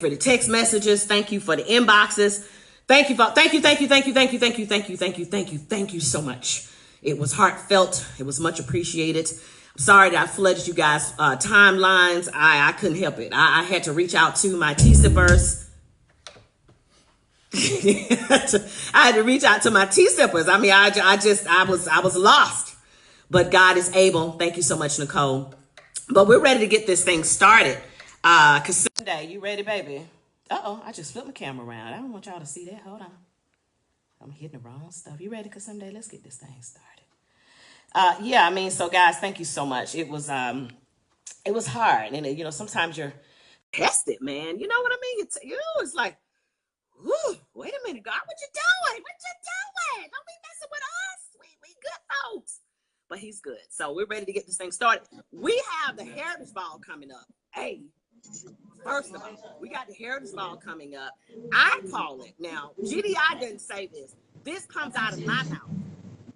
for the text messages. Thank you for the inboxes. Thank you so much. It was heartfelt. It was much appreciated. I'm sorry that I flooded you guys' timelines. I couldn't help it. I had to reach out to my T-sippers. I had to reach out to my T-sippers. I mean, I was lost. But God is able. Thank you so much, Nicole. But we're ready to get this thing started. Cause Sunday, you ready, baby? I just flipped my camera around. I don't want y'all to see that. Hold on. I'm hitting the wrong stuff. You ready? Cause someday let's get this thing started. Yeah, I mean, so guys, thank you so much. It was hard. And sometimes you're tested, man. You know what I mean? It's like, whew, wait a minute, God, what you doing? Don't be messing with us. We good folks. But he's good. So we're ready to get this thing started. We have the Heritage Ball coming up. Hey, first of all, we got the Heritage Ball coming up. I call it. Now, GDI didn't say this. This comes out of my mouth.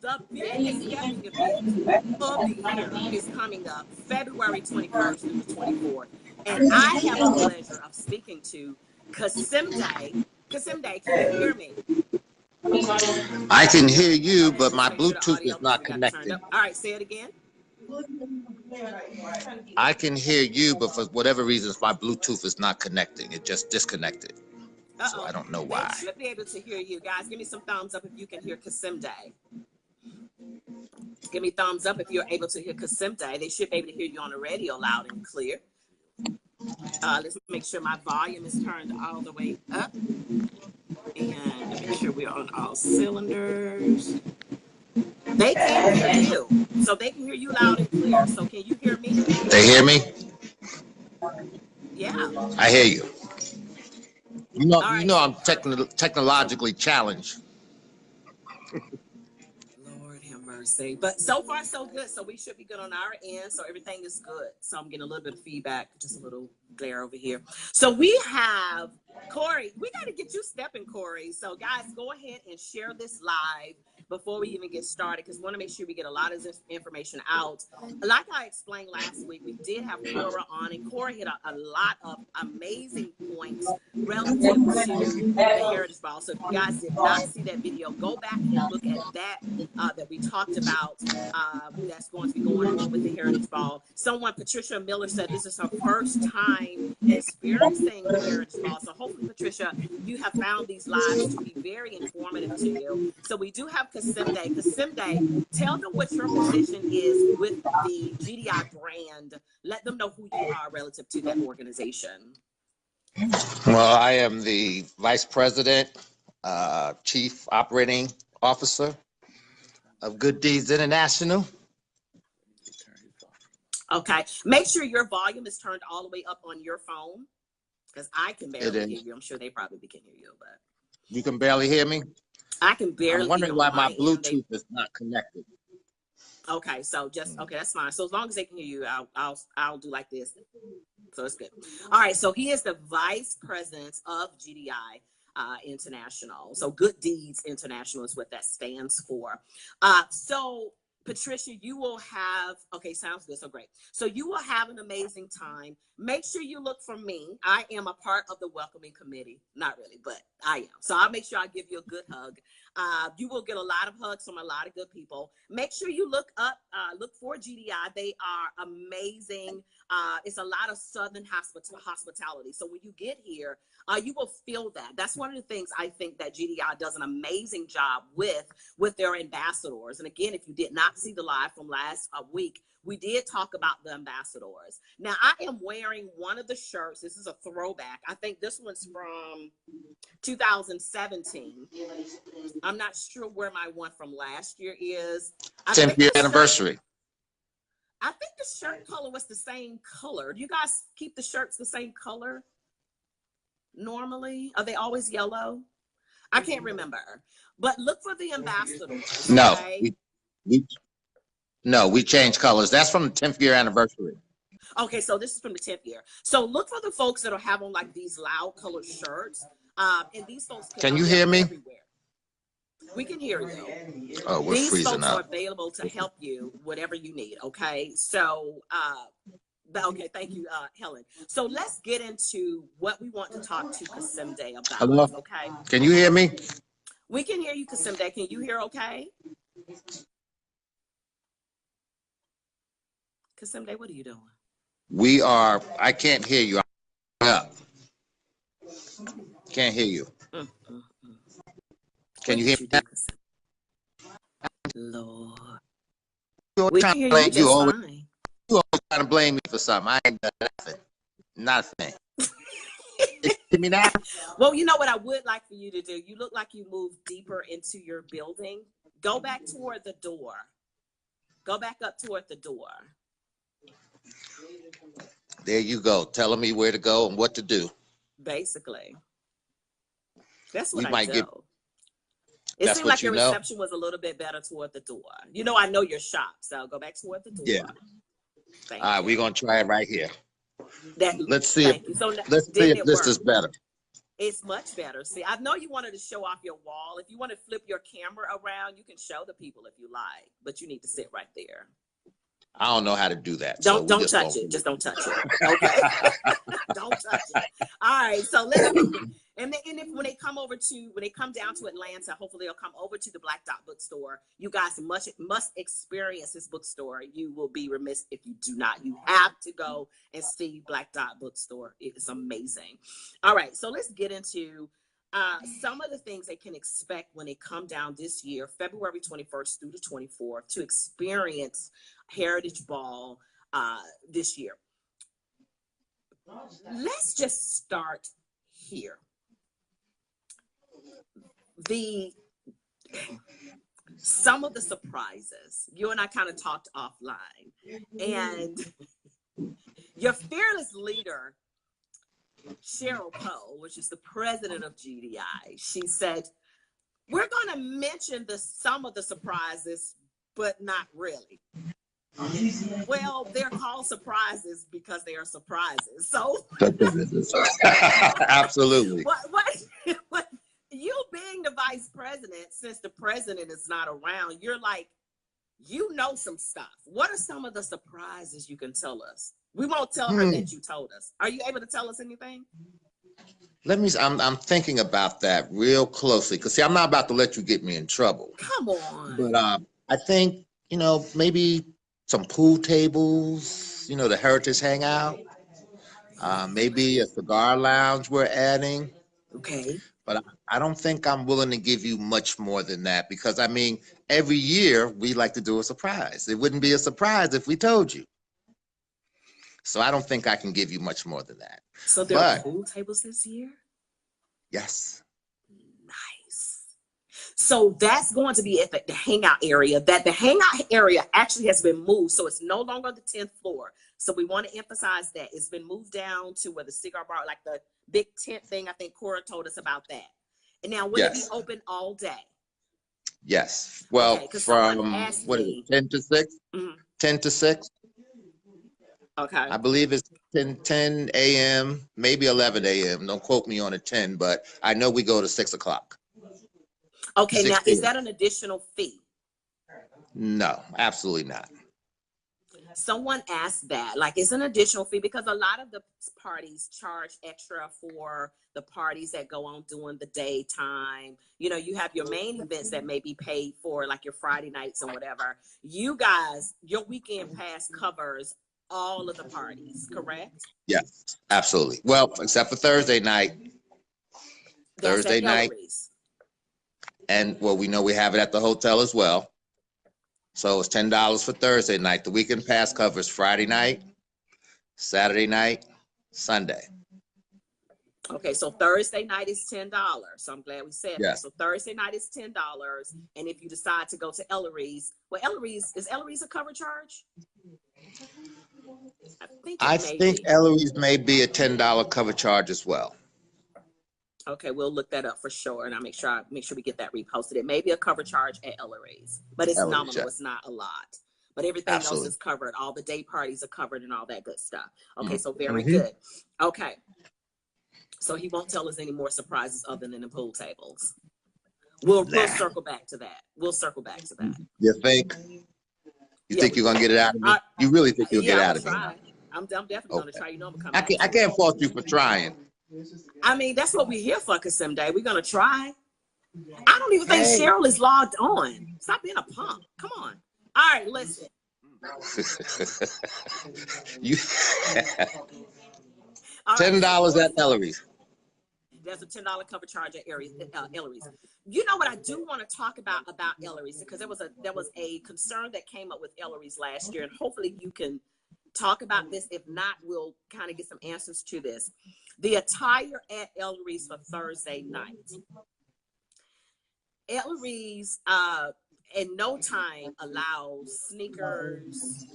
The biggest stepping event of the year is coming up February 21st through the 24th. And I have the pleasure of speaking to Kasimde. Kasimde, can you hear me? I can hear you, but my Bluetooth is not connected. All right, say it again. I can hear you, but for whatever reasons, my Bluetooth is not connecting. It just disconnected. So I don't know why. They should be able to hear you. Guys, give me some thumbs up if you can hear Kasimde. Give me thumbs up if you're able to hear Kasimde. They should be able to hear you on the radio loud and clear. Let's make sure my volume is turned all the way up. And make sure we're on all cylinders. They can hear you. So they can hear you loud and clear. So can you hear me? They hear me? Yeah. I hear you. You know I'm technologically challenged. Lord have mercy. But so far, so good. So we should be good on our end. So everything is good. So I'm getting a little bit of feedback, just a little glare over here. So we have Corey. We got to get you stepping, Corey. So guys, go ahead and share this live before we even get started, because we want to make sure we get a lot of this information out. Like I explained last week, we did have Cora on, and Cora hit a lot of amazing points relative to the Heritage Ball. So if you guys did not see that video, go back and look at that that we talked about. That's going to be going on with the Heritage Ball. Patricia Miller, said this is her first time experiencing the Heritage Ball. So hopefully, Patricia, you have found these lives to be very informative to you. So we do have Kasimde. Kasimde, tell them what your position is with the GDI brand. Let them know who you are relative to that organization. Well, I am the Vice President, Chief Operating Officer of Good Deeds International. Okay. Make sure your volume is turned all the way up on your phone, because I can barely hear you. I'm sure they probably can hear you, but you can barely hear me? I can barely. I'm wondering why my Bluetooth is not connected. Okay, so okay, that's fine. So as long as they can hear you, I'll do like this. So it's good. All right, so he is the Vice President of GDI International. So Good Deeds International is what that stands for. So Patricia, you will have, okay, sounds good, so great. So you will have an amazing time. Make sure you look for me. I am a part of the welcoming committee. Not really, but I am. So I'll make sure I give you a good hug. You will get a lot of hugs from a lot of good people. Make sure you look for GDI. They are amazing. It's a lot of Southern hospitality. So when you get here, you will feel that. That's one of the things I think that GDI does an amazing job with their ambassadors. And again, if you did not see the live from last week, we did talk about the ambassadors. Now, I am wearing one of the shirts. This is a throwback. I think this one's from 2017. I'm not sure where my one from last year is. 10th year anniversary. I think the shirt color was the same color. Do you guys keep the shirts the same color normally? Are they always yellow? I can't remember. But look for the ambassadors. No, okay? we changed colors. That's from the 10th year anniversary. Okay, so this is from the 10th year. So look for the folks that are having like these loud colored shirts. And these folks can you hear me? Everywhere. We can hear you. Oh, we're these freezing folks up. are available to help you whatever you need. Okay, so Okay, thank you, Helen. So let's get into what we want to talk to Kasimde about. Hello? Okay. Can you hear me? We can hear you, Kasimde. Can you hear okay? Kasimde, what are you doing? I can't hear you. I'm up. Can't hear you. Can you hear me? Lord. You We can hear you just fine. You always trying to blame me for something. I ain't done nothing. Nothing. Hear me now? Well, you know what I would like for you to do? You look like you moved deeper into your building. Go back toward the door. Go back up toward the door. There you go, telling me where to go and what to do. Basically. That's what We I might do. get. It seemed like your reception was a little bit better toward the door. You know, I know your shop, so go back toward the door. Yeah. Thank All right, we're gonna try it right here. Let's see if this is better. It's much better. See, I know you wanted to show off your wall. If you want to flip your camera around, you can show the people if you like, but you need to sit right there. I don't know how to do that. Don't touch it. Just don't touch it. Okay. Don't touch it. All right. So let's and if when they come down to Atlanta, hopefully they'll come over to the Black Dot Bookstore. You guys must experience this bookstore. You will be remiss if you do not. You have to go and see Black Dot Bookstore. It is amazing. All right. So let's get into some of the things they can expect when they come down this year, February 21st through the 24th, to experience Heritage Ball this year. Let's just start here. Some of the surprises, you and I kind of talked offline, and your fearless leader, Cheryl Poe, which is the president of GDI, she said, we're going to mention some of the surprises, but not really. Well, they're called surprises because they are surprises. So absolutely. What you being the vice president, since the president is not around, you're like, you know some stuff. What are some of the surprises you can tell us? We won't tell her that you told us. Are you able to tell us anything? I'm thinking about that real closely, because see, I'm not about to let you get me in trouble. Come on. But I think, maybe some pool tables, the Heritage Hangout, maybe a cigar lounge we're adding. Okay. But I don't think I'm willing to give you much more than that, because every year we like to do a surprise. It wouldn't be a surprise if we told you. So I don't think I can give you much more than that. So there are pool tables this year? Yes. Nice. So that's going to be at the hangout area. The hangout area actually has been moved, so it's no longer the 10th floor. So we want to emphasize that. It's been moved down to where the cigar bar, like the big tent thing, I think Cora told us about that. And now, will it be open all day? Yes. Well, okay, from, 10 to 6? Mm-hmm. 10 to 6? Okay. I believe it's 10 a.m., maybe 11 a.m. Don't quote me on a 10, but I know we go to 6 o'clock. Okay, now is that an additional fee? No, absolutely not. Someone asked that, like, it's an additional fee, because a lot of the parties charge extra for the parties that go on during the daytime. You have your main events that may be paid for, like your Friday nights and whatever. You guys, your weekend pass covers all of the parties, correct? Yes, absolutely. Well, except for Thursday night. Thursday night. And we know we have it at the hotel as well. So it's $10 for Thursday night. The weekend pass covers Friday night, Saturday night, Sunday. Okay, so Thursday night is $10. So I'm glad we said that. So Thursday night is $10. And if you decide to go to Ellery's, is Ellery's a cover charge? I think Ellery's may be a $10 cover charge as well. Okay, we'll look that up for sure, and I'll make sure we get that reposted. It may be a cover charge at Ellery's, but it's nominal. Yeah. It's not a lot, but everything else is covered. All the day parties are covered and all that good stuff. Okay, so very good. Okay, so he won't tell us any more surprises other than the pool tables. We'll circle back to that. We'll circle back to that. You think? You think you're gonna get it out of me? You really think you'll get out of me? I'm definitely Okay. gonna try. You know, I'm gonna come I back. can't, I can't fault you for trying. I mean, that's what we're here for, someday we're gonna try. I don't even think Hey. Cheryl is logged on. Stop being a punk. Come on. All right, listen. You All right, $10 so at Ellery's. there's a $10 cover charge at Ellery's. You know what I do want to talk about Ellery's, because there was a concern that came up with Ellery's last year, and hopefully you can talk about this. If not, we'll kind of get some answers to this. The attire at Ellery's for Thursday night. Ellery's in no time allows sneakers.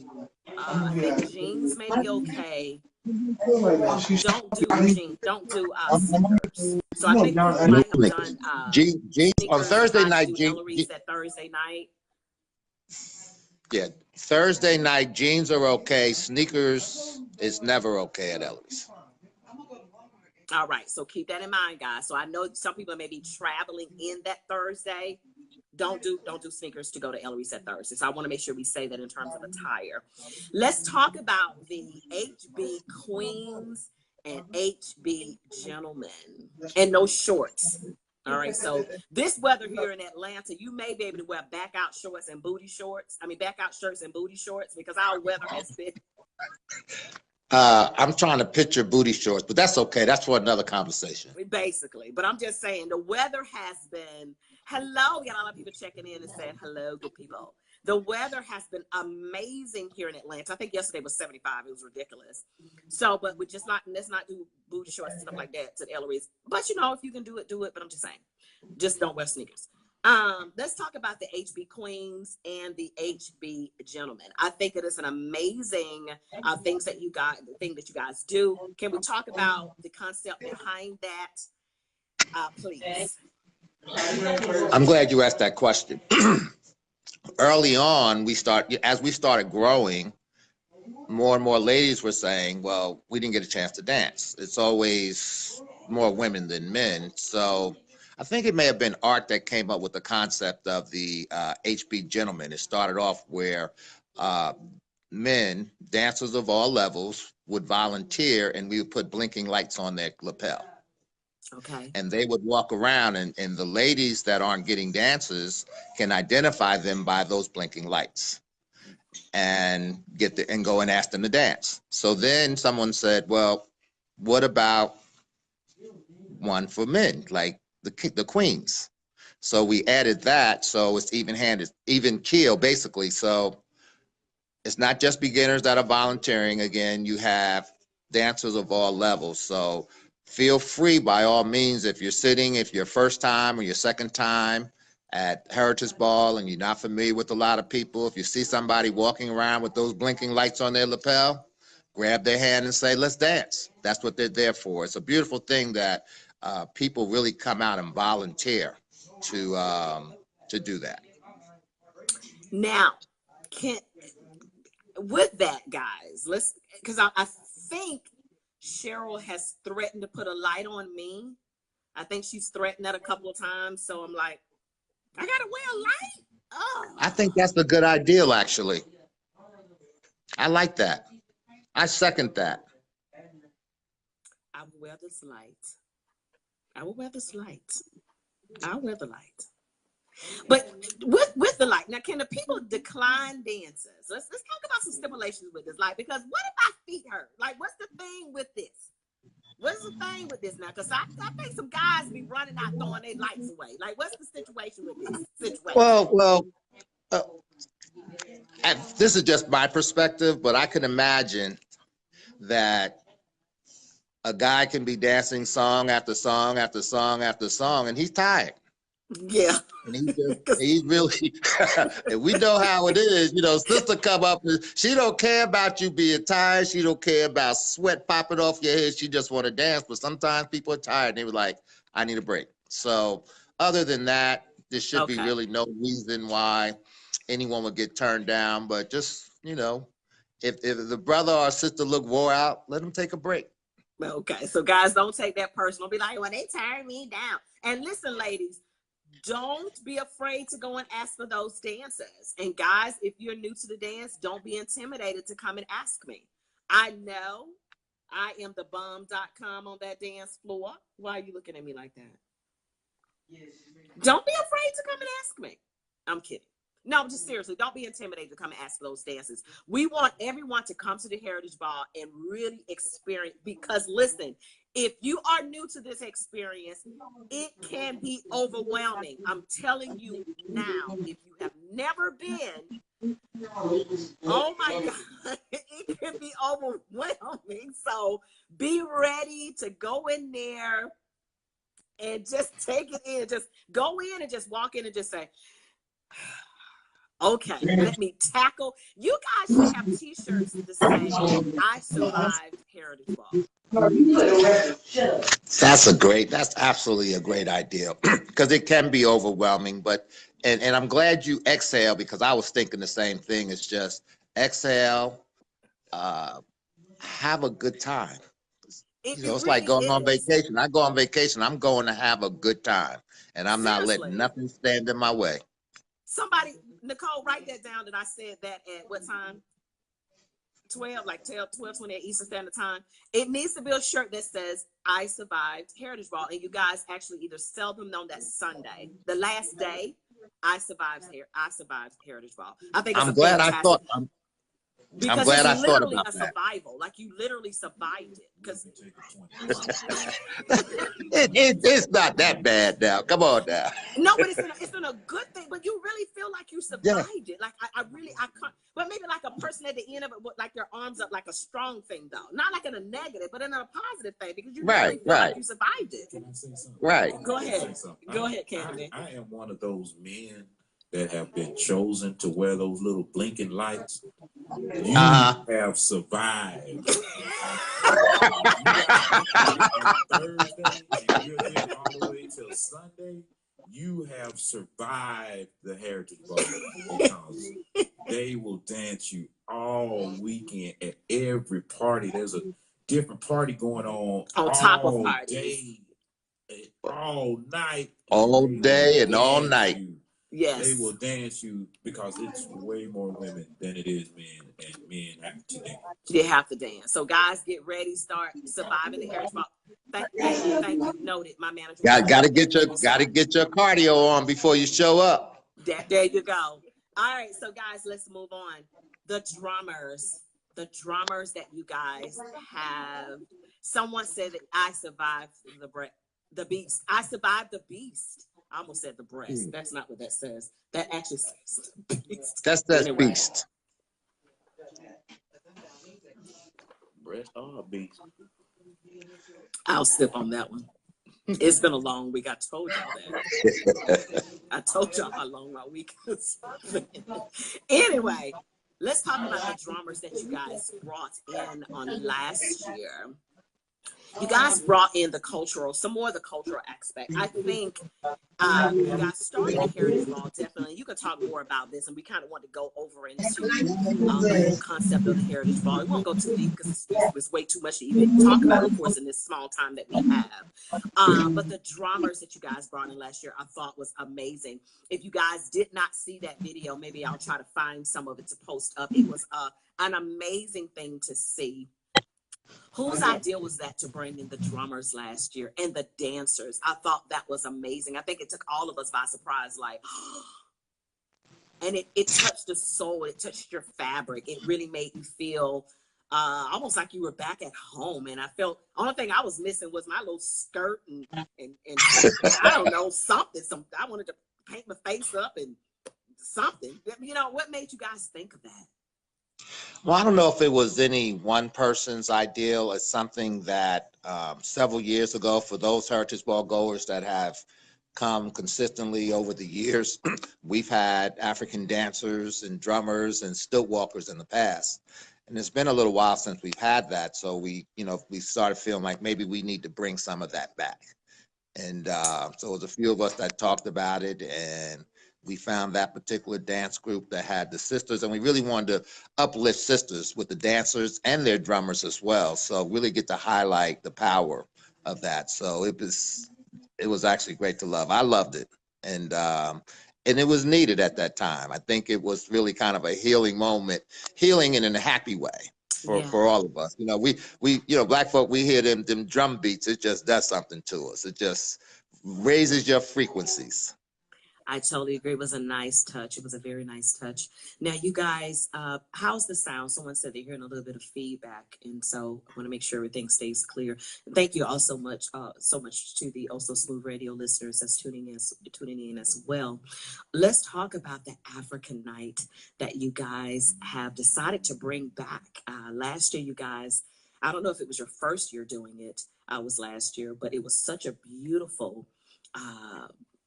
I think jeans may be okay. Don't do jeans. Don't do sneakers. So I think people might have done Jeans on Thursday night. Ellery's at Thursday night. Yeah, Thursday night jeans are okay. Sneakers is never okay at Ellery's. All right, so keep that in mind, guys. So I know some people may be traveling in that Thursday. Don't do sneakers to go to Ellery's at Thursday. So I want to make sure we say that in terms of attire. Let's talk about the HB Queens and HB Gentlemen, and no shorts. All right, so this weather here in Atlanta, you may be able to wear back out shorts and booty shorts. I mean, back out shirts and booty shorts, because our weather has been. I'm trying to picture booty shorts, but that's okay. That's for another conversation. Basically, but I'm just saying the weather has been, hello, we got a lot of people checking in and saying hello, good people. The weather has been amazing here in Atlanta. I think yesterday was 75. It was ridiculous. So, but we just let's not do booty shorts and stuff like that to the Ellery's. But you know, if you can do it, do it. But I'm just saying, just don't wear sneakers. Let's talk about the HB Queens and the HB Gentlemen. I think it is an amazing thing that you guys do. Can we talk about the concept behind that, please? I'm glad you asked that question. Early on, as we started growing, more and more ladies were saying, well, we didn't get a chance to dance. It's always more women than men. So I think it may have been Art that came up with the concept of the HB Gentlemen. It started off where men, dancers of all levels, would volunteer, and we would put blinking lights on their lapel. Okay. And they would walk around, and the ladies that aren't getting dances can identify them by those blinking lights and go and ask them to dance. So then someone said, well, what about one for men, like the queens? So we added that, so it's even keel, basically. So it's not just beginners that are volunteering. Again, you have dancers of all levels. So feel free, by all means, if you're first time or your second time at Heritage Ball and you're not familiar with a lot of people, if you see somebody walking around with those blinking lights on their lapel, grab their hand and say, let's dance. That's what they're there for. It's a beautiful thing that people really come out and volunteer to do that. Now, with that, guys, because I think Cheryl has threatened to put a light on me. I think she's threatened that a couple of times. So I'm like, I gotta wear a light? Oh. I think that's a good idea, actually. I like that. I second that. I will wear this light. I'll wear the light. But with the light, now can the people decline dances? Let's talk about some stipulations with this light, because what if my feet hurt? Like, what's the thing with this? What's the thing with this now? Because I think some guys be running out throwing their lights away. Like, what's the situation with this situation? Well, this is just my perspective, but I can imagine that a guy can be dancing song after song after song after song, and he's tired. Yeah. And he's really, and we know how it is, sister come up and she don't care about you being tired. She don't care about sweat popping off your head. She just want to dance. But sometimes people are tired and they were like, I need a break. So other than that, there should be really no reason why anyone would get turned down. But just, if the brother or sister look wore out, let them take a break. Okay. So guys, don't take that personal. Be like, well, they turn me down. And listen, ladies, don't be afraid to go and ask for those dances. And guys, if you're new to the dance, don't be intimidated to come and ask me. I know I am the bomb.com on that dance floor. Why are you looking at me like that? Don't be afraid to come and ask me. I'm kidding. No, just seriously, don't be intimidated to come and ask for those dances. We want everyone to come to the Heritage Ball and really experience, because listen, if you are new to this experience, it can be overwhelming. I'm telling you now, if you have never been, oh my God, it can be overwhelming. So be ready to go in there and just take it in. Just go in and just walk in and just say, okay, let me tackle. You guys should have t-shirts that say, I survived Heritage Ball. That's absolutely a great idea, because it can be overwhelming, but, and I'm glad you exhale, because I was thinking the same thing. It's just exhale, have a good time. It's like going on vacation. I go on vacation, I'm going to have a good time, and I'm not letting nothing stand in my way. Somebody, Nicole, write that down, that I said that at what time? 12:20 Eastern Standard Time. It needs to be a shirt that says, I survived Heritage Ball. And you guys actually either sell them on that Sunday, the last day, I survived Heritage Ball. I think it's I'm glad I thought literally about a survival. Like, you literally survived it. Because it's not that bad now. Come on now. No, but it's been a good thing. But you really feel like you survived it. Like I can't. But maybe like a person at the end of it with like their arms up, like a strong thing though, not like in a negative, but in a positive thing, because you really feel like you survived it. Can I say something? Right. Go ahead. Go ahead, Candy. I am one of those men that have been chosen to wear those little blinking lights. You have survived. Thursday, and you're here all the way till Sunday. You have survived the Heritage Ball, because they will dance you all weekend at every party. There's a different party going on top of day, all night, all day and all night. Yes, they will dance you, because it's way more women than it is men, and men have to dance. They have to dance. So guys, get ready, start surviving the Heritage Ball. Thank you. Noted. My manager. Gotta get your cardio on before you show up. There you go. All right, so guys, let's move on. The drummers that you guys have. Someone said that I survived the beast. I survived the beast. I almost said the breast. That's not what that says. That actually says the beast. That's beast. Breast or beast? I'll sip on that one. It's been a long week. I told y'all that. I told y'all how long my week is. Anyway, let's talk about the drummers that you guys brought in on last year. You guys brought in some more of the cultural aspect. I think you guys started the Heritage Ball, definitely. You can talk more about this, and we kind of want to go over into the whole concept of the Heritage Ball. We won't go too deep, because it's way too much to even talk about, of course, in this small time that we have. But the drummers that you guys brought in last year, I thought was amazing. If you guys did not see that video, maybe I'll try to find some of it to post up. It was an amazing thing to see. Whose idea was that to bring in the drummers last year and the dancers? I thought that was amazing. I think it took all of us by surprise, and it touched the soul. It touched your fabric. It really made you feel almost like you were back at home. And I felt, only thing I was missing was my little skirt and I don't know, something. I wanted to paint my face up and something. You know, what made you guys think of that? Well, I don't know if it was any one person's ideal. It's something that several years ago, for those Heritage Ball goers that have come consistently over the years, we've had African dancers and drummers and stilt walkers in the past. And it's been a little while since we've had that. So we started feeling like maybe we need to bring some of that back. And so it was a few of us that talked about it, and we found that particular dance group that had the sisters, and we really wanted to uplift sisters with the dancers and their drummers as well. So really get to highlight the power of that. So it was actually great to love. I loved it. And it was needed at that time. I think it was really kind of a healing moment, healing in a happy way. for all of us. You know, we black folk, we hear them drum beats. It just does something to us. It just raises your frequencies. I totally agree. It was a nice touch. It was a very nice touch. Now, you guys, how's the sound? Someone said they're hearing a little bit of feedback, and so I want to make sure everything stays clear. Thank you all so much to the Also Smooth Radio listeners that's tuning in as well. Let's talk about the African Night that you guys have decided to bring back. Last year, you guys, I don't know if it was your first year doing it. Was last year, but it was such a beautiful.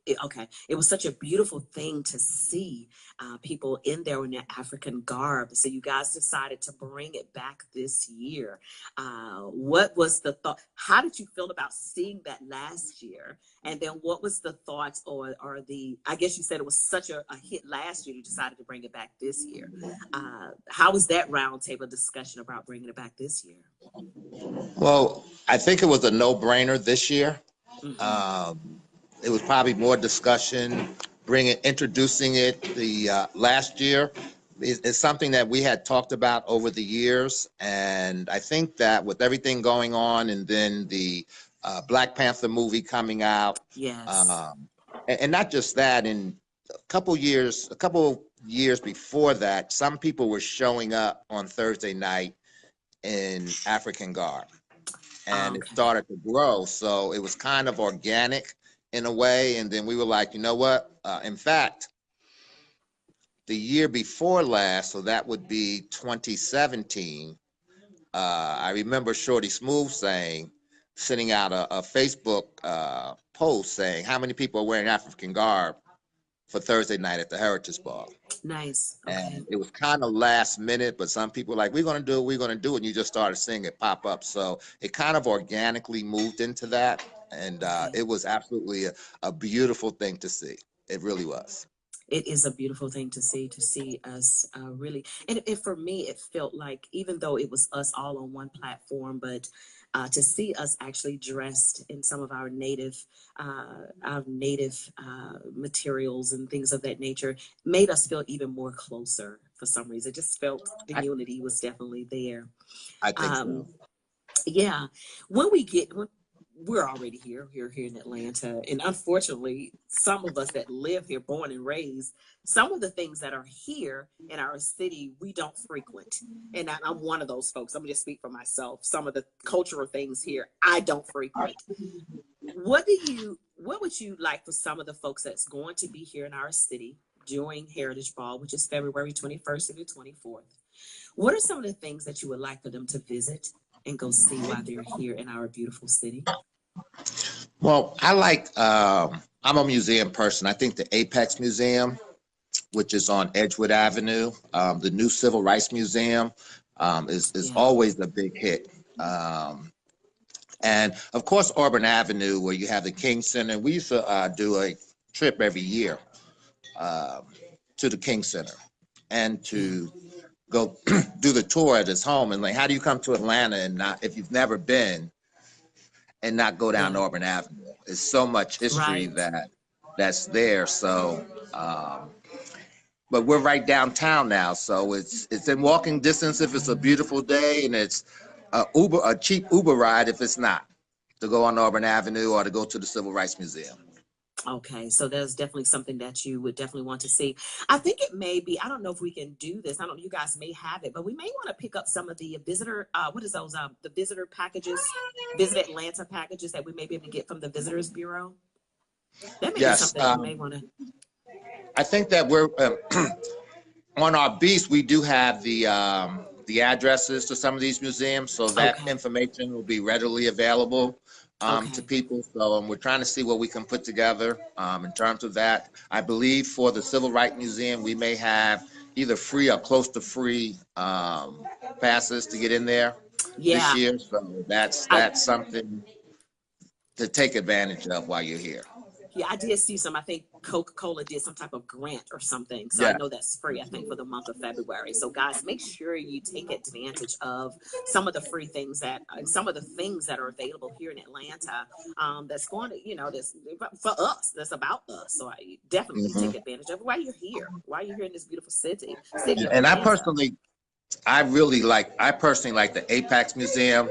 It was such a beautiful thing to see people in there in their African garb. So you guys decided to bring it back this year. What was the thought? How did you feel about seeing that last year? And then what was the thoughts or I guess you said it was such a hit last year, you decided to bring it back this year. How was that roundtable discussion about bringing it back this year? Well, I think it was a no-brainer this year. Mm-hmm. It was probably more discussion, introducing it the last year. It's something that we had talked about over the years. And I think that with everything going on and then the Black Panther movie coming out. Yes. And not just that, in a couple years before that, some people were showing up on Thursday night in African garb. And It started to grow. So it was kind of organic in a way. And then we were like, you know what? In fact, the year before last, so that would be 2017, I remember Shorty Smooth sending out a Facebook post saying how many people are wearing African garb for Thursday night at the Heritage Ball. Nice. Okay. And it was kind of last minute, but some people were like, we're going to do it. And you just started seeing it pop up. So it kind of organically moved into that. And it was absolutely a beautiful thing to see. It really was. It is a beautiful thing to see us really. And for me, it felt like, even though it was us all on one platform, but to see us actually dressed in some of our native materials and things of that nature made us feel even more closer for some reason. It just felt the unity was definitely there. I think so. Yeah. We're already here. We're here in Atlanta. And unfortunately, some of us that live here, born and raised, some of the things that are here in our city, we don't frequent. And I'm one of those folks. I'm going to speak for myself. Some of the cultural things here, I don't frequent. What would you like for some of the folks that's going to be here in our city during Heritage Ball, which is February 21st and the 24th? What are some of the things that you would like for them to visit and go see while they're here in our beautiful city? Well, I'm a museum person. I think the Apex Museum, which is on Edgewood Avenue, the new Civil Rights Museum is always a big hit. And of course, Auburn Avenue, where you have the King Center. We used to do a trip every year to the King Center and to go do the tour at his home. And like, how do you come to Atlanta and not, if you've never been, and not go down Auburn Avenue? There's so much history that's there. So, but we're right downtown now, so it's in walking distance if it's a beautiful day, and it's a cheap Uber ride if it's not, to go on Auburn Avenue or to go to the Civil Rights Museum. Okay, so there's definitely something that you would definitely want to see. I think it may be, I don't know if we can do this. I don't know, you guys may have it, but we may want to pick up some of the visitor, the visitor packages, Visit Atlanta packages that we may be able to get from the Visitors Bureau. That may be something we may want to. I think that we're, on our beast, we do have the addresses to some of these museums, so that information will be readily available to people. So we're trying to see what we can put together in terms of that. I believe for the Civil Rights Museum, we may have either free or close to free passes to get in there this year. So that's something to take advantage of while you're here. Yeah, I did see some. I think Coca-Cola did some type of grant or something. So I know that's free, I think, for the month of February. So guys, make sure you take advantage of some of the free things and some of the things that are available here in Atlanta. That's going to, that's for us, that's about us. So I definitely take advantage of it while you're here in this beautiful city. And I personally I personally like the Apex Museum,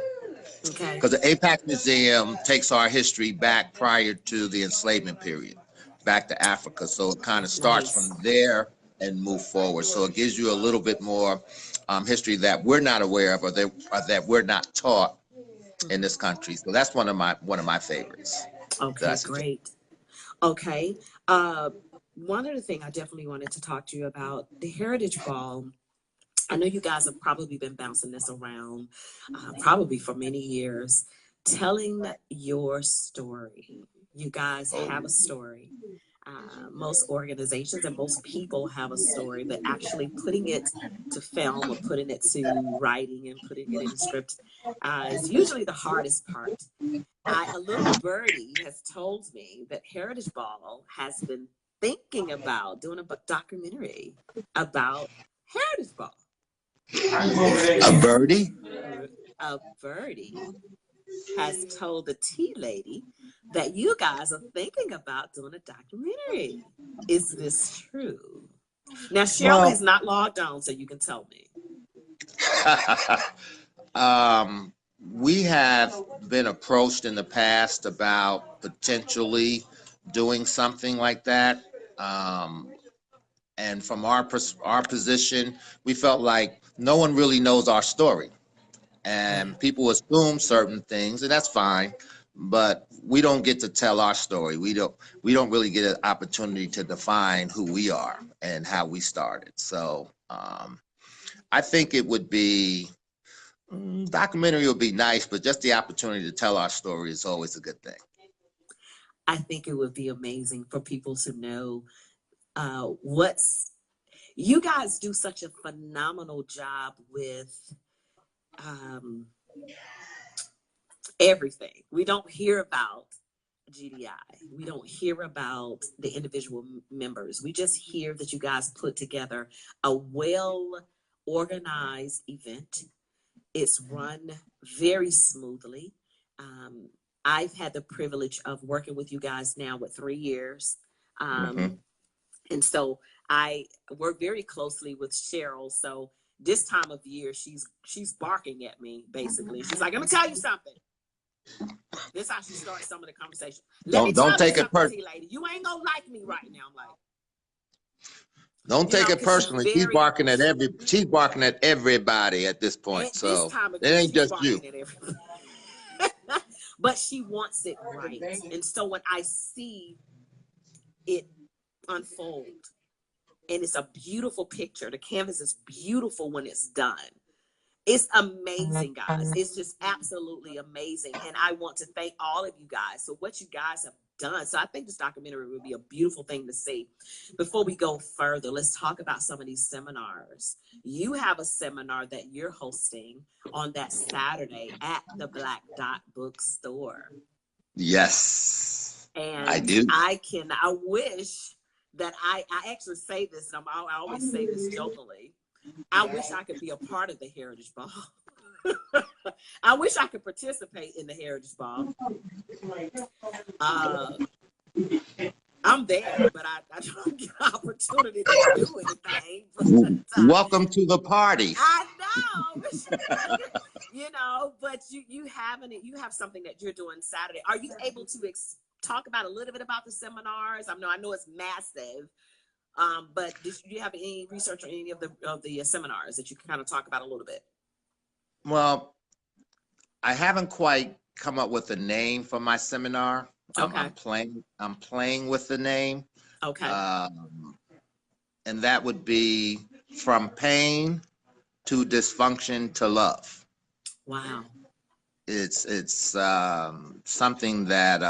Okay. because the Apex Museum takes our history back prior to the enslavement period, back to Africa. So it kind of starts Nice. from there and move forward. So it gives you a little bit more history that we're not aware of, or that we're not taught in this country. So that's one of my favorites that I Okay, suggest. great. Okay. One other thing I definitely wanted to talk to you about, the Heritage Ball. I know you guys have probably been bouncing this around probably for many years, telling your story. You guys have a story. Most organizations and most people have a story, but actually putting it to film or putting it to writing and putting it in a script is usually the hardest part. A little birdie has told me that Heritage Ball has been thinking about doing a documentary about Heritage Ball. A birdie? A birdie has told the tea lady that you guys are thinking about doing a documentary. Is this true? Now, Cheryl Well, has not logged on, so you can tell me. we have been approached in the past about potentially doing something like that. And from our position, we felt like no one really knows our story, and people assume certain things, and that's fine. But we don't get to tell our story. We don't really get an opportunity to define who we are and how we started. So I think it would be documentary would be nice, but just the opportunity to tell our story is always a good thing. I think it would be amazing for people to know you guys do such a phenomenal job with everything. We don't hear about GDI. We don't hear about the individual members. We just hear that you guys put together a well organized event. It's run very smoothly. I've had the privilege of working with you guys now with 3 years. And so I work very closely with Cheryl. So this time of year, she's barking at me, basically. She's like, let me tell you something. This is how she starts some of the conversation. Don't take it personally. Lady. You ain't gonna like me right now. I'm like, don't take it personally. She's barking at everybody at this point. So it ain't just you. But she wants it right. And so when I see it unfold, and it's a beautiful picture, the canvas is beautiful when it's done. It's amazing, guys. It's just absolutely amazing. And I want to thank all of you guys. So what you guys have done. So I think this documentary would be a beautiful thing to see. Before we go further, let's talk about some of these seminars. You have a seminar that you're hosting on that Saturday at the Black Dot Bookstore. Yes, and I do. I wish that I actually say this, and I always say this jokingly. I wish I could be a part of the Heritage Ball. I wish I could participate in the Heritage Ball. I'm there, but I don't get an opportunity to do anything. Welcome to the party. I know. But you have something that you're doing Saturday. Are you able to talk about a little bit about the seminars? I know it's massive. But do you have any research on any of the seminars that you can kind of talk about a little bit? Well, I haven't quite come up with a name for my seminar. Okay. I'm playing with the name. Okay. And that would be From Pain to Dysfunction to Love. Wow. It's something that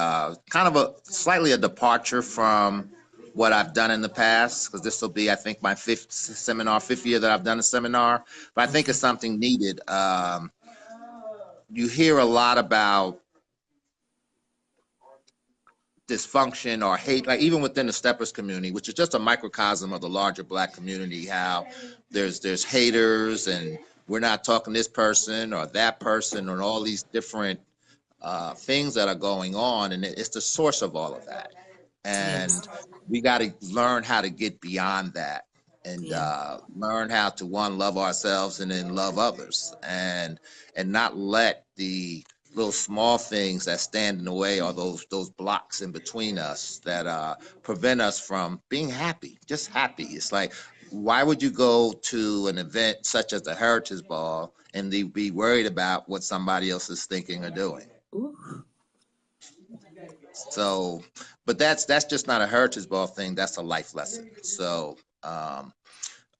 kind of slightly a departure from what I've done in the past, because this will be, I think, my fifth year that I've done a seminar. But I think it's something needed. You hear a lot about dysfunction or hate, like even within the Steppers community, which is just a microcosm of the larger Black community, how there's haters and we're not talking this person or that person or all these different things that are going on. And it's the source of all of that. And we got to learn how to get beyond that and Yeah. learn how to love ourselves and then love others, and not let the little small things that stand in the way, or those blocks in between us that prevent us from being happy, just happy. It's like, why would you go to an event such as the Heritage Ball and be worried about what somebody else is thinking or doing? Ooh. So, but that's just not a Heritage Ball thing. That's a life lesson. So,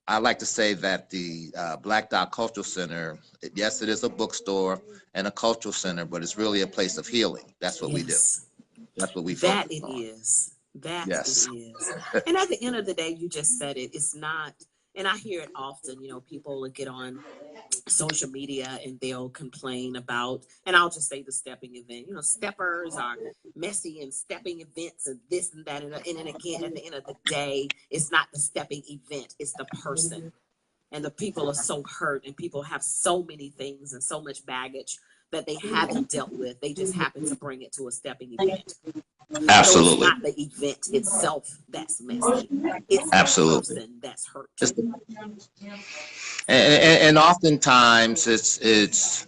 I like to say that the Black Dot Cultural Center, yes, it is a bookstore and a cultural center, but it's really a place of healing. That's what we do. Yes. That's what we That focus it on. is. That it Yes. is. And at the end of the day, you just said it. It's not, and I hear it often, people will get on social media and they'll complain about, and I'll just say the stepping event. Steppers are messy and stepping events and this and that. And then again, at the end of the day, it's not the stepping event, it's the person. And the people are so hurt, and people have so many things and so much baggage that they haven't dealt with. They just happen to bring it to a stepping event. So it's not the event itself that's messy. It's the Absolutely. person that's hurt. And oftentimes it's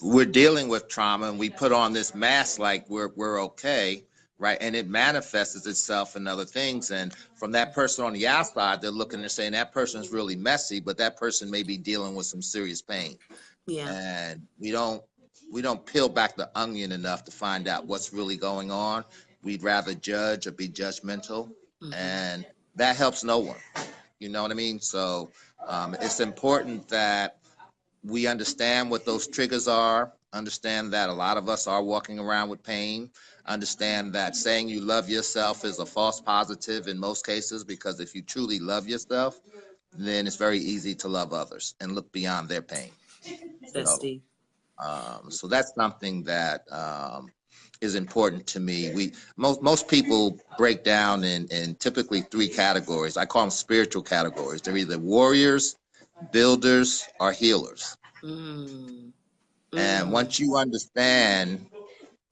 we're dealing with trauma and we put on this mask like we're okay, right? And it manifests itself in other things. And from that person on the outside, they're looking and saying that person's really messy, but that person may be dealing with some serious pain. Yeah. And we don't peel back the onion enough to find out what's really going on. We'd rather judge or be judgmental, and that helps no one. You know what I mean? So it's important that we understand what those triggers are, understand that a lot of us are walking around with pain, understand that saying you love yourself is a false positive in most cases, because if you truly love yourself, then it's very easy to love others and look beyond their pain. That's deep. So that's something that is important to me. Most people break down in typically 3 categories. I call them spiritual categories. They're either warriors, builders, or healers. And once you understand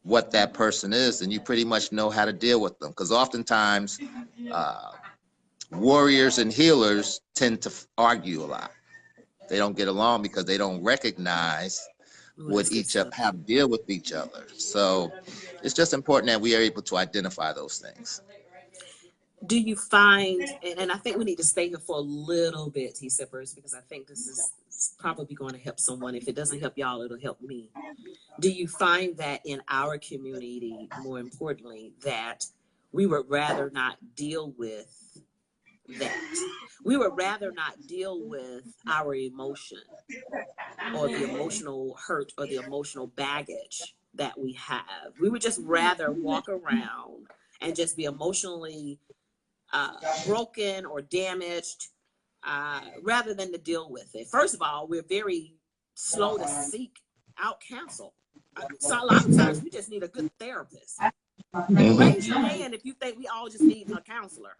what that person is, then you pretty much know how to deal with them. Because oftentimes, warriors and healers tend to argue a lot. They don't get along because they don't recognize what how to deal with each other. So it's just important that we are able to identify those things. Do you find, and I think we need to stay here for a little bit, Tea Sippers, because I think this is probably going to help someone. If it doesn't help y'all, it'll help me. Do you find that in our community, more importantly, that we would rather not deal with that? We would rather not deal with our emotion or the emotional hurt or the emotional baggage that we have. We would just rather walk around and just be emotionally broken or damaged rather than to deal with it. First of all, we're very slow to seek out counsel. So a lot of times we just need a good therapist. Raise your hand if you think we all just need a counselor.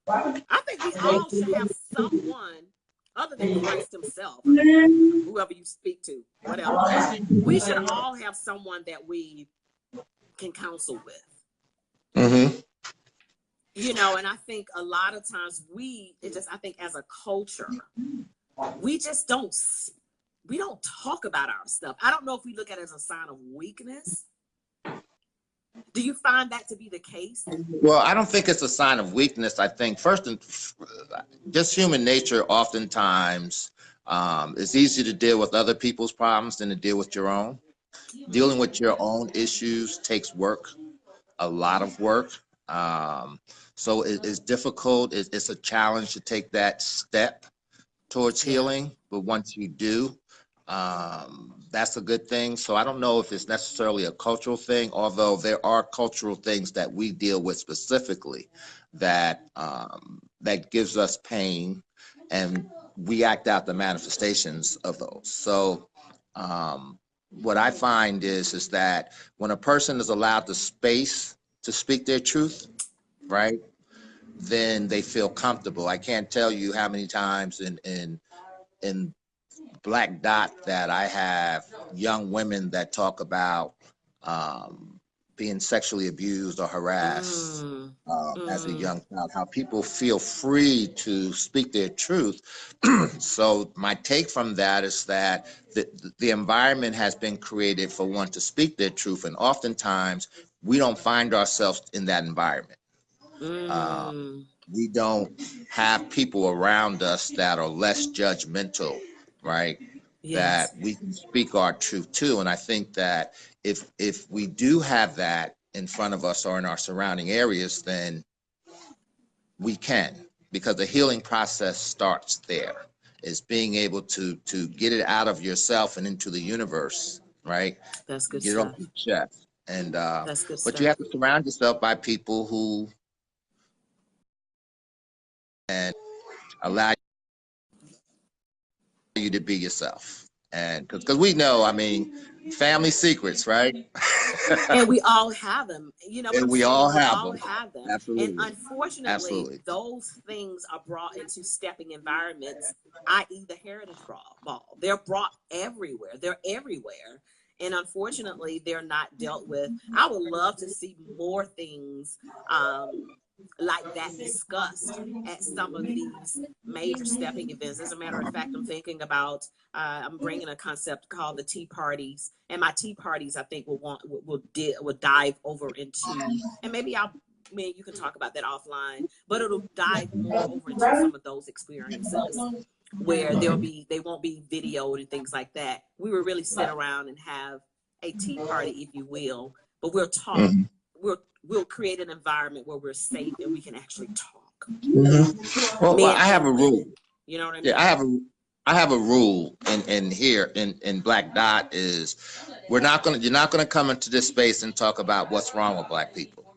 I think we all should have someone other than Christ himself, whoever you speak to, whatever. We should all have someone that we can counsel with. And I think a lot of times I think as a culture, we just don't talk about our stuff. I don't know if we look at it as a sign of weakness. Do you find that to be the case? Well, I don't think it's a sign of weakness. I think just human nature, oftentimes, it's easier to deal with other people's problems than to deal with your own. Dealing with your own issues takes work, a lot of work. So it's difficult. It's a challenge to take that step towards healing. But once you do, that's a good thing. So I don't know if it's necessarily a cultural thing, although there are cultural things that we deal with specifically that gives us pain, and we act out the manifestations of those. So what I find is that when a person is allowed the space to speak their truth, right, then they feel comfortable. I can't tell you how many times in Black Dot that I have young women that talk about being sexually abused or harassed as a young child, how people feel free to speak their truth. So my take from that is that the environment has been created for one to speak their truth, and oftentimes we don't find ourselves in that environment. We don't have people around us that are less judgmental, right? Yes. That we can speak our truth to. And I think that if we do have that in front of us or in our surrounding areas, then we can, because the healing process starts there. Is being able to get it out of yourself and into the universe, right? That's good Get it off stuff. your chest. And That's good but stuff. you have to surround yourself by people who and allow you to be yourself. And because we know, I mean, family secrets, right? And we all have them. You know what And I'm we saying? all We have all them. have them. And Absolutely. unfortunately, Absolutely. those things are brought into stepping environments, i.e. the Heritage Ball. They're brought everywhere. They're everywhere. And unfortunately, they're not dealt with. I would love to see more things like that discussed at some of these major stepping events. As a matter of fact, I'm thinking about I'm bringing a concept called the tea parties, and my tea parties I think will dive over into, and maybe you can talk about that offline, but it'll dive more over into some of those experiences where they won't be videoed and things like that. We will really sit around and have a tea party, if you will, but we'll talk. We'll create an environment where we're safe and we can actually talk. Well, I have a rule. You know what I mean? Yeah, I have a rule in here in Black Dot is you're not gonna come into this space and talk about what's wrong with Black people.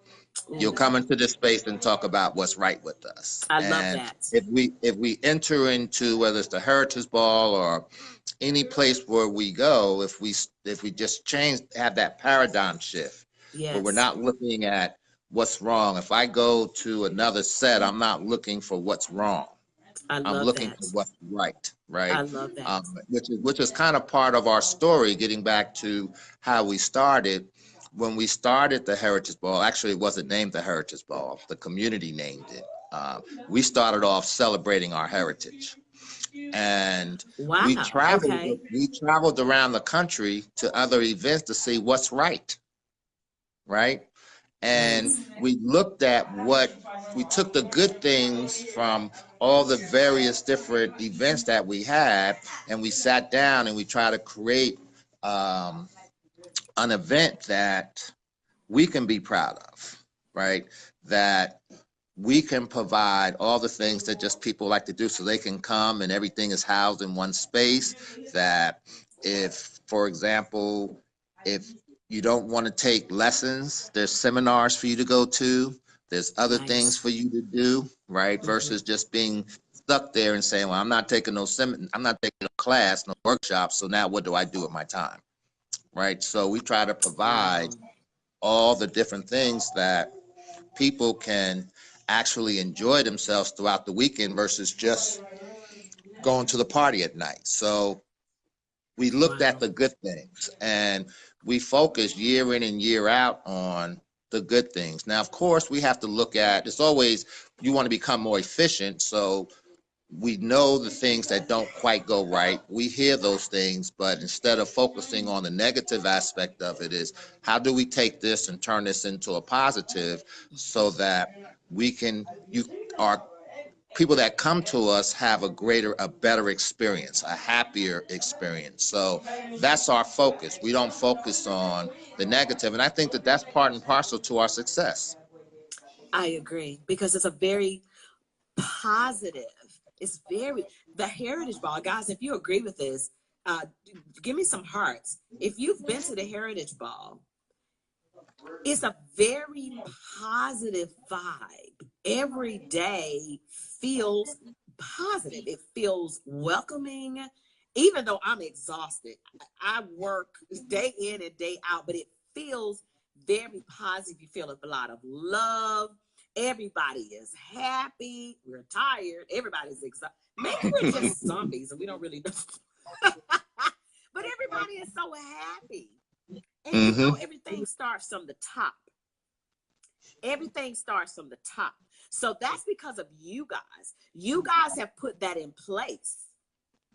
You'll come into this space and talk about what's right with us. I love that. If we enter into, whether it's the Heritage Ball or any place where we go, if we just have that paradigm shift, where we're not looking at what's wrong. If I go to another set, I'm not looking for what's wrong. I'm looking for what's right. I love that. Which is kind of part of our story, getting back to how we started. When we started the Heritage Ball, actually it wasn't named the Heritage Ball, the community named it. We started off celebrating our heritage. And we traveled around the country to other events to see what's right. And we looked at we took the good things from all the various different events that we had, and we sat down and we tried to create an event that we can be proud of, right? That we can provide all the things that just people like to do, so they can come and everything is housed in one space. That if, for example, if you don't want to take lessons, there's seminars for you to go to. There's other things for you to do, right? Versus just being stuck there and saying, well, I'm not taking I'm not taking no class, no workshop. So now what do I do with my time? Right. So we try to provide all the different things that people can actually enjoy themselves throughout the weekend versus just going to the party at night. So we looked at the good things, and we focus year in and year out on the good things. Now, of course, we have to look at, it's always, you want to become more efficient. So we know the things that don't quite go right. We hear those things, but instead of focusing on the negative aspect of it, is how do we take this and turn this into a positive, so that we can, our people that come to us have a better experience, a happier experience. So that's our focus. We don't focus on the negative. And I think that that's part and parcel to our success. I agree, because it's a very positive, the Heritage Ball, guys, if you agree with this, give me some hearts. If you've been to the Heritage Ball, it's a very positive vibe. Every day feels positive. It feels welcoming. Even though I'm exhausted, I work day in and day out, but it feels very positive. You feel a lot of love. Everybody is happy. We're tired. Everybody's exhausted. Maybe we're just zombies and we don't really know. But everybody is so happy. And you know, everything starts from the top. Everything starts from the top. So that's because of you guys. You guys have put that in place.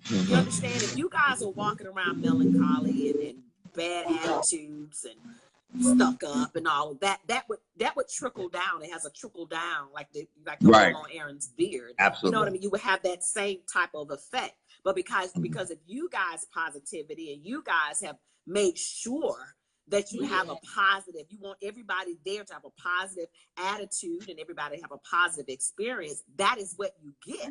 You understand? If you guys are walking around melancholy and bad attitudes and stuck up and all of that, that would trickle down. It has a trickle down like the Right. oil on Aaron's beard. Absolutely. You know what I mean? You would have that same type of effect. But because of you guys' positivity, and you guys have made sure that you have a positive, you want everybody there to have a positive attitude and everybody to have a positive experience. That is what you get.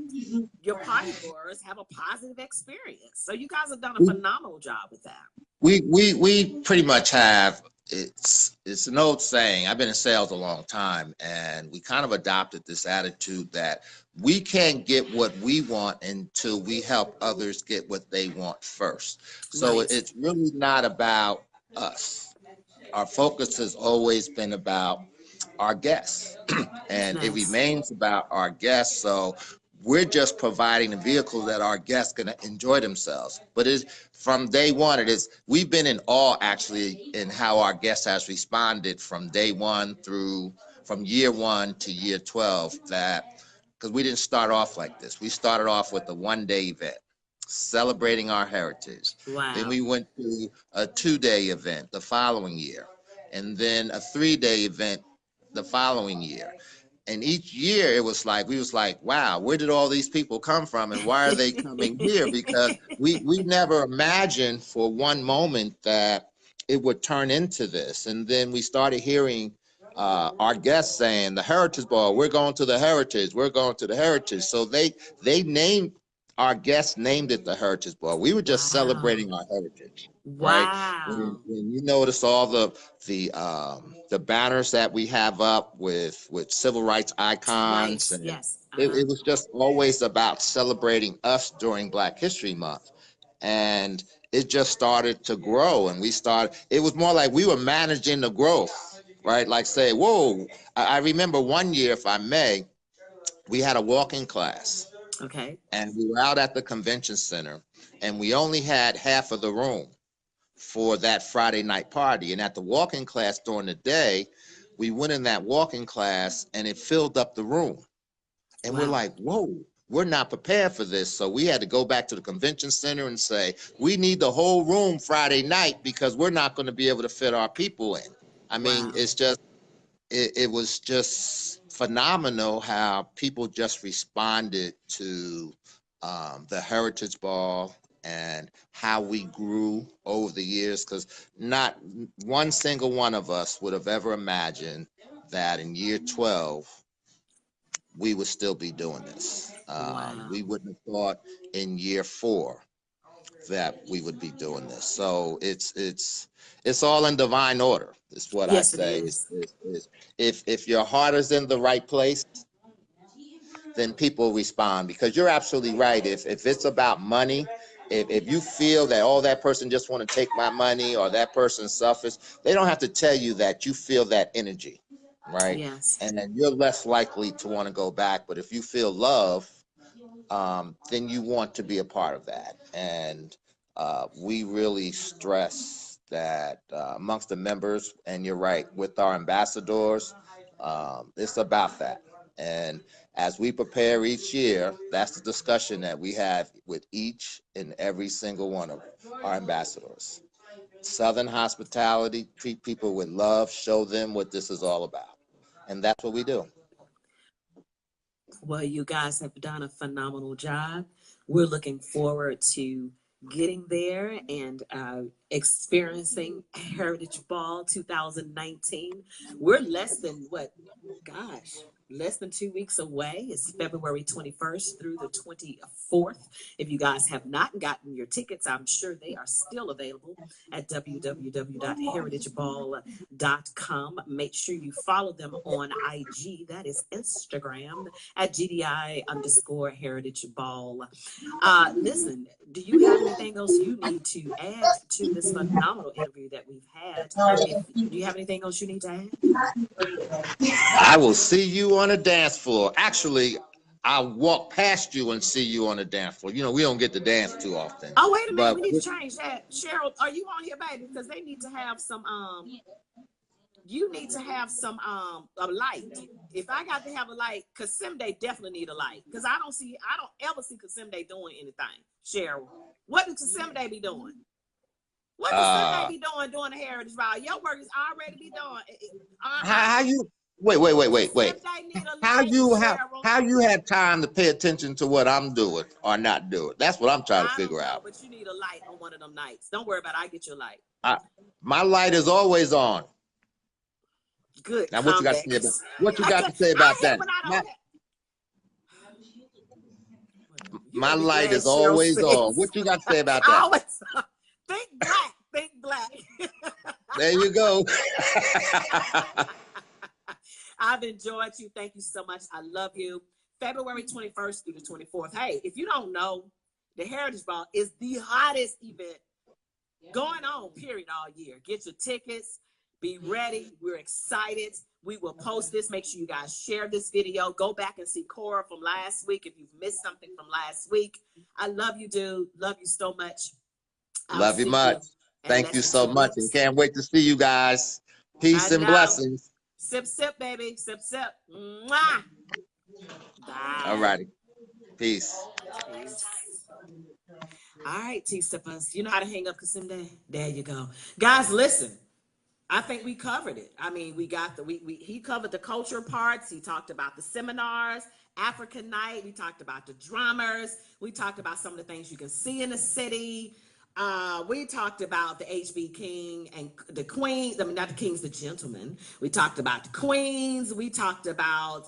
Your party goers have a positive experience. So you guys have done a phenomenal job with that. We pretty much have, it's an old saying. I've been in sales a long time, and we kind of adopted this attitude that we can't get what we want until we help others get what they want first. So Nice. It's really not about us. Our focus has always been about our guests, and it remains about our guests. So we're just providing a vehicle that our guests can enjoy themselves. But from day one, we've been in awe actually in how our guests has responded from day one from year 1 to year 12. Because we didn't start off like this. We started off with a one-day event, celebrating our heritage. Wow. Then we went to a 2-day event the following year, and then a 3-day event the following year. And each year we was like, wow, where did all these people come from, and why are they coming here? Because we never imagined for one moment that it would turn into this. And then we started hearing our guests saying, the Heritage Ball, we're going to the Heritage, we're going to the Heritage. So they named, our guests named it the Heritage Ball. We were just celebrating our heritage. Wow. Right? When you notice all the banners that we have up with civil rights icons, and it was just always about celebrating us during Black History Month. And it just started to grow, and it was more like we were managing the growth, right? Like say, whoa, I remember one year, if I may, we had a walking class. Okay. And we were out at the convention center, and we only had half of the room for that Friday night party. And at the walking class during the day, we went in that walking class and it filled up the room. And we're like, whoa, we're not prepared for this. So we had to go back to the convention center and say, we need the whole room Friday night because we're not going to be able to fit our people in. I mean, it's just, it was just phenomenal how people just responded to the Heritage Ball and how we grew over the years, because not one single one of us would have ever imagined that in year 12 we would still be doing this. We wouldn't have thought in year 4 that we would be doing this. So it's all in divine order. Is what I say. If your heart is in the right place, then people respond. Because you're absolutely right. If it's about money, if you feel that, oh, that person just want to take my money, or that person's selfish, they don't have to tell you that. You feel that energy, right? Yes. And then you're less likely to want to go back. But if you feel love, then you want to be a part of that. And we really stress that amongst the members, and you're right, with our ambassadors, it's about that. And as we prepare each year, that's the discussion that we have with each and every single one of our ambassadors. Southern hospitality, treat people with love, show them what this is all about. And that's what we do. Well, you guys have done a phenomenal job. We're looking forward to getting there and experiencing Heritage Ball 2019. We're less than less than 2 weeks away. It's February 21st through the 24th. If you guys have not gotten your tickets, I'm sure they are still available at www.heritageball.com. Make sure you follow them on IG. That is Instagram at GDI_Heritage Ball. Listen, do you have anything else you need to add to this phenomenal interview that we've had? Do you have anything else you need to add? I will see you on a dance floor. Actually, I walk past you and see you on the dance floor. You know, we don't get to dance too often. Oh, wait a minute. But We need to change that. Cheryl, are you on here, baby? Because they need to have some, you need to have some, a light. If I got to have a light, Kasimde definitely need a light. Because I don't ever see Kasimde doing anything. Cheryl, what does Kasimde be doing? What does Kasimde be doing during the Heritage Ball? Your work is already be doing. how you wait. How you have time to pay attention to what I'm doing or not doing? That's what I'm trying to figure out. But you need a light on one of them nights. Don't worry about it. I get your light. My light is always on. Good. Now, what you got to say about that? My light is always on. What you got to say about that? Think black. Think black. There you go. I've enjoyed you. Thank you so much. I love you. February 21st through the 24th. Hey, if you don't know, the Heritage Ball is the hottest event going on, period, all year. Get your tickets. Be ready. We're excited. We will post this. Make sure you guys share this video. Go back and see Cora from last week if you've missed something from last week. I love you, dude. Love you so much. Love you much. Thank you so much. And can't wait to see you guys. Peace and blessings. Sip, sip, baby. Sip, sip. Mwah. Bye. All righty. Peace. All right, T-Sippers. You know how to hang up Kasimde? There you go. Guys, listen. I think we covered it. I mean, he covered the culture parts. He talked about the seminars, African Night. We talked about the drummers. We talked about some of the things you can see in the city. We talked about the HB King and the Queen. I mean, not the kings, the gentlemen. We talked about the queens. We talked about,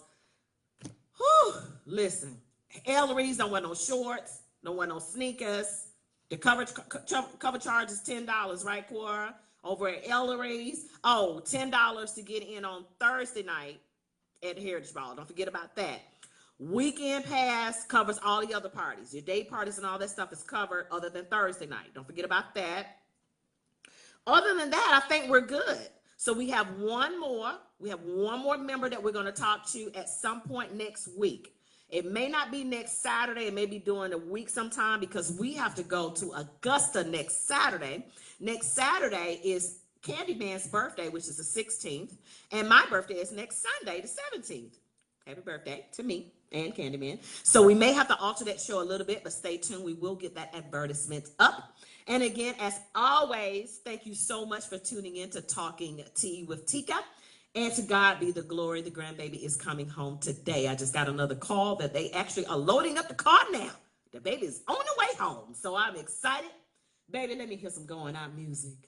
listen, Ellery's don't wear no shorts, don't wear no sneakers. The cover charge is $10, right, Cora? Over at Ellery's. Oh, $10 to get in on Thursday night at Heritage Ball. Don't forget about that. Weekend pass covers all the other parties. Your day parties and all that stuff is covered other than Thursday night. Don't forget about that. Other than that, I think we're good. So we have one more. We have one more member that we're going to talk to at some point next week. It may not be next Saturday. It may be during the week sometime because we have to go to Augusta next Saturday. Next Saturday is Candyman's birthday, which is the 16th. And my birthday is next Sunday, the 17th. Happy birthday to me and Candyman. So we may have to alter that show a little bit, but stay tuned. We will get that advertisement up. And again, as always, thank you so much for tuning in to Talking Tea with Tika. And to God be the glory. The grandbaby is coming home today. I just got another call that they actually are loading up the car now. The baby is on the way home. So I'm excited. Baby, let me hear some going out music.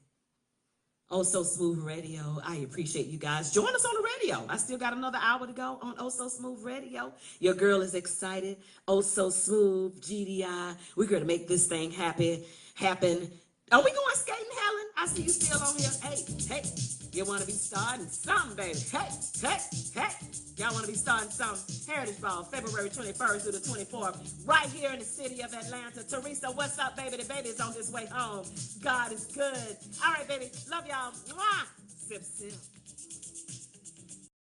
Oh So Smooth Radio. I appreciate you guys. Join us on the radio. I still got another hour to go on Oh So Smooth Radio. Your girl is excited. Oh So Smooth, GDI. We're going to make this thing happen. Are we going skating, Helen? I see you still on here. Hey. You want to be starting something, baby. Hey. Y'all want to be starting something. Heritage Ball, February 21st through the 24th, right here in the city of Atlanta. Teresa, what's up, baby? The baby's on his way home. God is good. All right, baby. Love y'all. Mwah. Sip, sip.